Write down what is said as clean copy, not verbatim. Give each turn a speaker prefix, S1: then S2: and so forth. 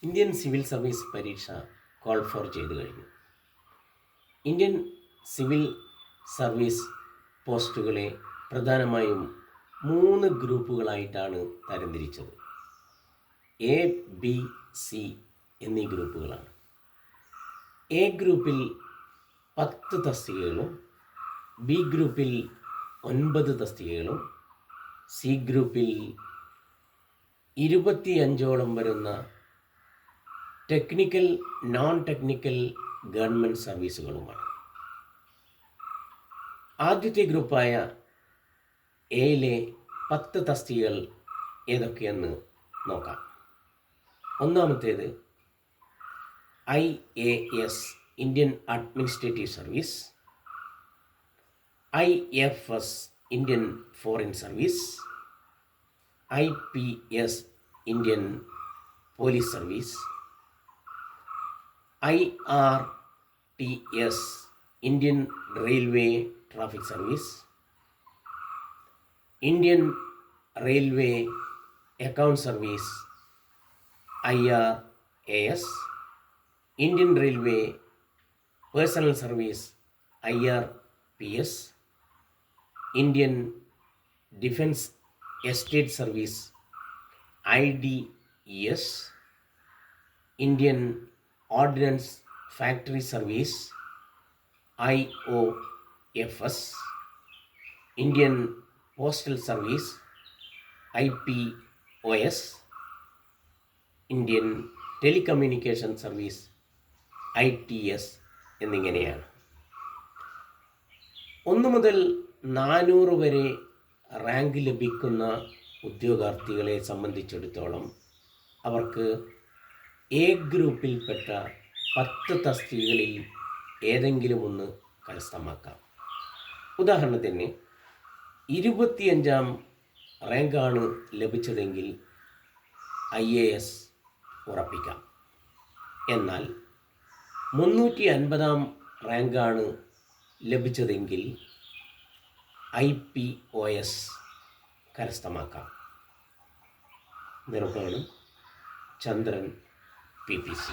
S1: Indian civil service പരീക്ഷ call for ചെയ്തു കഴിഞ്ഞു. ഇന്ത്യൻ സിവിൽ സർവീസ് പോസ്റ്റുകളെ പ്രധാനമായും 3 ഗ്രൂപ്പുകളായിട്ടാണ് തരംതിരിച്ചത്. എ, ബി, സി എന്നീ ഗ്രൂപ്പുകളാണ്. എ ഗ്രൂപ്പിൽ 10 തസ്തികകളും, ബി ഗ്രൂപ്പിൽ 9 തസ്തികകളും, സി ഗ്രൂപ്പിൽ 25ഓളം വരുന്ന ടെക്നിക്കൽ, നോൺ ടെക്നിക്കൽ ഗവൺമെൻറ് സർവീസുകളുമാണ്. ആദ്യത്തെ ഗ്രൂപ്പായ എയിലെ 10 തസ്തികകൾ ഏതൊക്കെയെന്ന് നോക്കാം. ഒന്നാമത്തേത് IAS Indian administrative service, IFS Indian foreign service, IPS Indian police service, IRTS Indian railway traffic service, Indian railway account service IRAS, Indian railway personal service IRPS, Indian defence estate service IDES, Indian ordinance factory service IOFS, Indian postal service IPOS, Indian telecommunication service ITS എന്നിങ്ങനെയാണ്. 1 മുതൽ 400 വരെ rank ലഭിക്കുന്ന ഉദ്യോഗാർത്ഥികളെ സംബന്ധിച്ചിടത്തോളം അവർക്ക് A ഗ്രൂപ്പിൽപ്പെട്ട 10 തസ്തികകളിൽ ഏതെങ്കിലും ഒന്ന് കരസ്ഥമാക്കാം. ഉദാഹരണത്തിന് 25ാം റാങ്കാണ് ലഭിച്ചതെങ്കിൽ IAS ഉറപ്പിക്കാം. എന്നാൽ 350ാം റാങ്കാണ് ലഭിച്ചതെങ്കിൽ IPOS കരസ്ഥമാക്കാം. നിർവഹണം ചന്ദ്രൻ PPC.